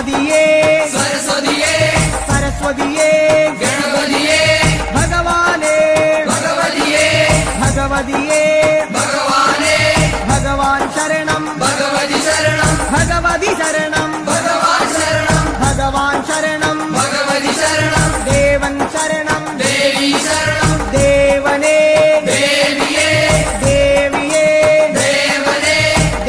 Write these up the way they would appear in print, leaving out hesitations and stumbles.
ഗണപതിയേ സരസ്വതിയേ സരസ്വതിയേ ഗണപതിയേ ഭഗവാനേ ഭഗവതിയേ ഭഗവതിയേ ഭഗവാനേ ഭഗവാൻ ശരണം ഭഗവതി ശരണം ഭഗവതി ശരണം ഭഗവാൻ ശരണം ഭഗവാൻ ശരണം ഭഗവതി ശരണം ദേവൻ ശരണം ദേവി ശരണം ദേവനേ ദേവിയേ ദേവിയേ ദേവനേ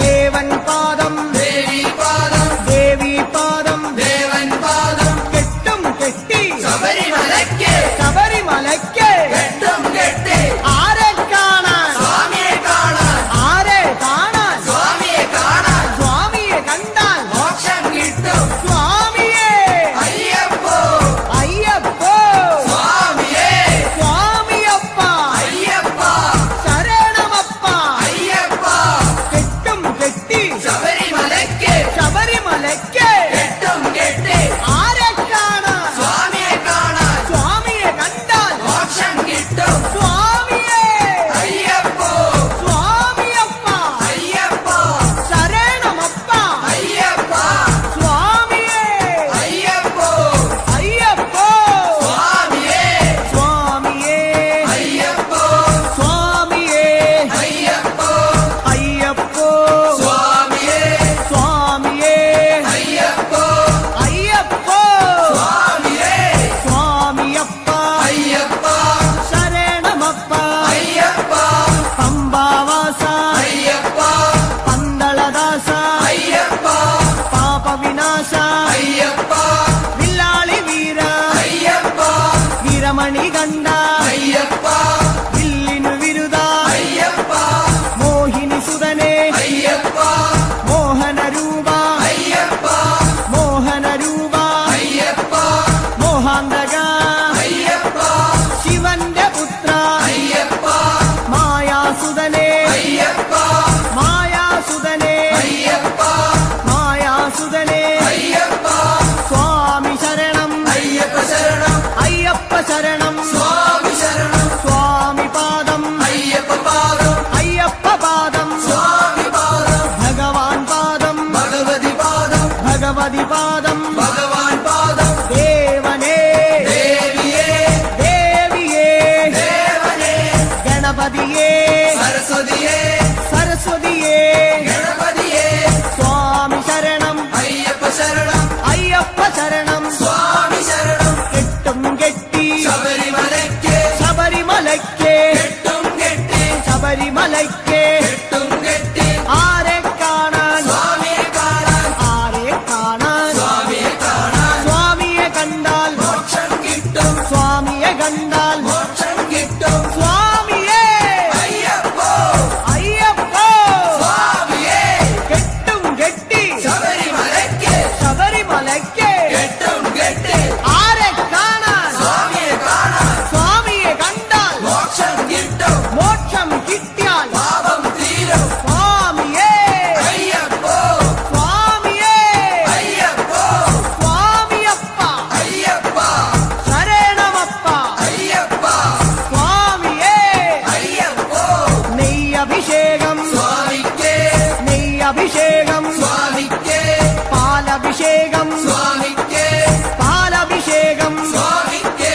ദേവൻ പാദം ദേവി പാദം ദേവി പാദം ദേവൻ പാദം കെട്ടും കെട്ടി ശബരിമലയ്ക്ക് ശബരിമലയ്ക്ക് കെട്ടും കെട്ടി ആരെ കാണാൻ സ്വാമിയെ കാണാൻ ആരെ കാണാൻ സ്വാമിയെ കാണാൻ സ്വാമിയെ കണ്ടാൽ മോക്ഷം കിട്ടും സ്വാമിയേ അയ്യപ്പോ അയ്യപ്പോ സ്വാമിയേ സ്വാമിയപ്പ അയ്യപ്പ ശരണമപ്പ അയ്യപ്പ കെട്ടും കെട്ടി ശബരിമലയ്ക്ക് ശബരിമലയ്ക്ക് കെട്ടും കെട്ടി ആരെ കാണാൻ സ്വാമിയെ കാണാൻ സ്വാമിയെ കണ്ടാൽ മോക്ഷം കിട്ടും സ്വാമിയേ അയ്യപ്പോ സ്വാമിയപ്പ അയ്യപ്പ ശരണമപ്പ അയ്യപ്പ സ്വാമിയേ അയ്യപ്പോ അയ്യപ്പോ സ്വാമിയേ സ്വാമിയേ അയ്യപ്പോ സ്വാമിയേ അയ്യപ്പോ അയ്യപ്പോ സ്വാമിയേ സ്വാമിയേ അയ്യപ്പോ അയ്യപ്പോ സ്വാമിയേ സ്വാമിയപ്പ അയ്യപ്പ ശരണമപ്പ അയ്യപ്പ പമ്പാവാസ അയ്യപ്പ പന്തളദാസ അയ്യപ്പ പാപവിനാശ അയ്യപ്പ വില്ലാളി വീര അയ്യപ്പ വീരമണി കണ്ട അയ്യപ്പ വില്ലിനു വിരുദ അയ്യപ്പ മോഹിനി സുതനെ അയ്യപ്പ മോഹനരൂപ അയ്യപ്പ മോഹനരൂപ അയ്യപ്പ മോഹാന്തക അയ്യപ്പ ശിവന്റെ പുത്ര അയ്യപ്പ മായാസുതനെ അയ്യപ്പ മായാസുതനെ അയ്യപ്പ മായാസുതനെ അയ്യപ്പ സ്വാമി ശരണം അയ്യപ്പ ശരണം അയ്യപ്പ ശരണം സ്വാമി ശരണം സ്വാമി പാദം അയ്യപ്പ പാദം അയ്യപ്പ പാദം സ്വാമി പാദം ഭഗവാൻ പാദം ഭഗവതി പാദം ഭഗവതി പാദം ഭഗവാൻ പാദം ദേവനേ ദേവിയേ ദേവിയേ ദേവനേ ഗണപതിയേ സരസ്വതിയേ സരസ്വതിയേ ഗണപതിയേ സ്വാമി ശരണം അയ്യപ്പ ശരണം അയ്യപ്പ ശരണം സ്വാമി ശരണം കെട്ടും കെട്ടി ശബരിമലയ്ക്ക് ശബരിമലയ്ക്ക് കെട്ടും കെട്ടി ശബരിമലയ്ക്ക് കെട്ടും കെട്ടി ആരെ കാണാൻ സ്വാമിയെ കാണാൻ ആരെ കാണാൻ സ്വാമിയെ കാണാൻ സ്വാമിയെ കണ്ടാൽ മോക്ഷം കിട്ടും സ്വാമിയെ കണ്ടാൽ മോക്ഷം കിട്ടും സ്വാമിയേ അയ്യപ്പോ അയ്യപ്പോ സ്വാമിയേ കെട്ടും കെട്ടി ശബരിമലയ്ക്ക് ശബരിമലയ്ക്ക് കെട്ടും കെട്ടി ആരെ കാണാൻ സ്വാമിയെ കാണാൻ സ്വാമിയെ കണ്ടാൽ മോക്ഷം കിട്ടും മോക്ഷം കിട്ടിയാൽ പാപം തീരും സ്വാമിയേ അയ്യപ്പോ സ്വാമിയേ അയ്യപ്പോ സ്വാമിയപ്പ അയ്യപ്പ ശരണമപ്പ അയ്യപ്പ സ്വാമിയേ അയ്യപ്പോ നെയ്യഭിഷേകം സ്വാമിക്ക് നെയ്യഭിഷേകം സ്വാമിക്ക് പാലഭിഷേകം സ്വാമിക്ക് പാലഭിഷേകം സ്വാമിക്ക്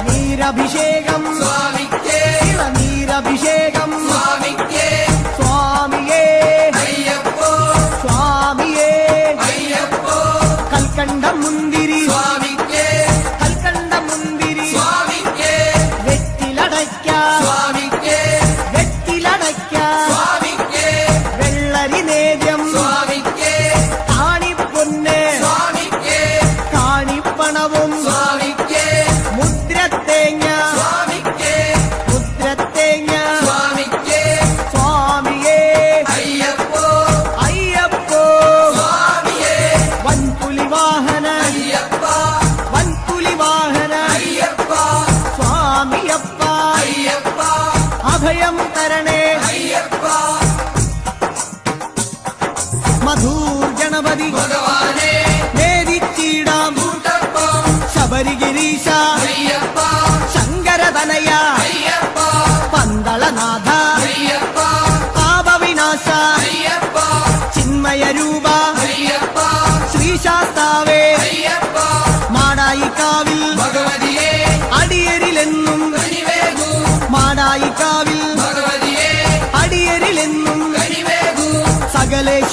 നീരഭിഷേകം സ്വാമിക്ക് നീരഭിഷേകം സ്വാമിക്ക് സ്വാമിയേ അയ്യപ്പോ സ്വാമിയേ അയ്യപ്പോ കൽക്കണ്ട മുന്തിരി സ്വാമിക്ക് കൽക്കണ്ട മുന്തിരി സ്വാമിക്ക് വെറ്റിലടയ്ക്ക സ്വാമിക്ക് വെറ്റിലടയ്ക്ക സ്വാമിക്ക് വെള്ളരി നേദ്യം സ്വാമിക്ക് താണിപ്പൊന്ന് സ്വാമിക്ക്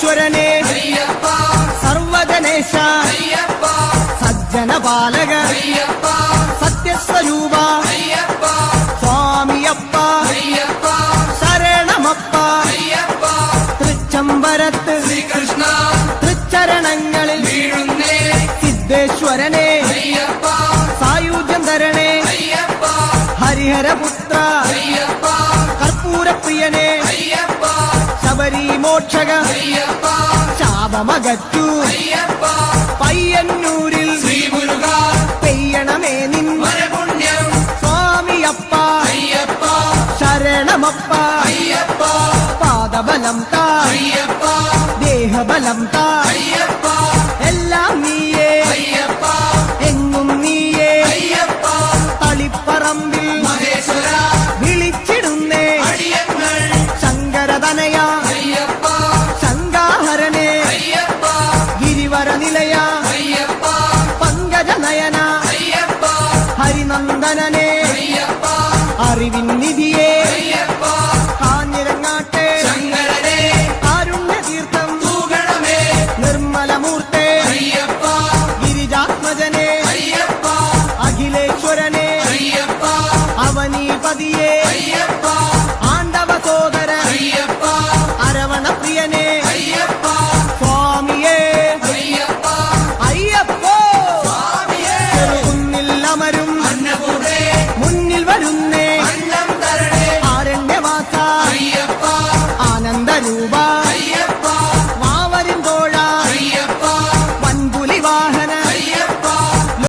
സർവേശ്വരനെ അയ്യപ്പ സർവജനേശ അയ്യപ്പ സജ്ജനപാലക അയ്യപ്പ സത്യസ്വരൂപ അയ്യപ്പ സ്വാമിയപ്പ അയ്യപ്പ ശരണമപ്പ അയ്യപ്പ തൃച്ചംബരത്ത് ശ്രീകൃഷ്ണ തൃച്ചരണങ്ങളിൽ വീഴുന്നേ സിദ്ധേശ്വരനെ അയ്യപ്പ സായുജ്യം തരണേ അയ്യപ്പ ഹരിഹരപുത്ര അയ്യപ്പ കർപ്പൂരപ്രിയനെ അയ്യപ്പ ശബരിമോക്ഷക അയ്യപ്പ ശാപമകറ്റു അയ്യപ്പ പയ്യന്നൂരിൽ ശ്രീമുരുക പെയ്യണമേ നിൻ വരപുണ്യം സ്വാമിയപ്പ അയ്യപ്പ ശരണമപ്പ അയ്യപ്പ പാദബലം താ അയ്യപ്പ ദേഹബലം താ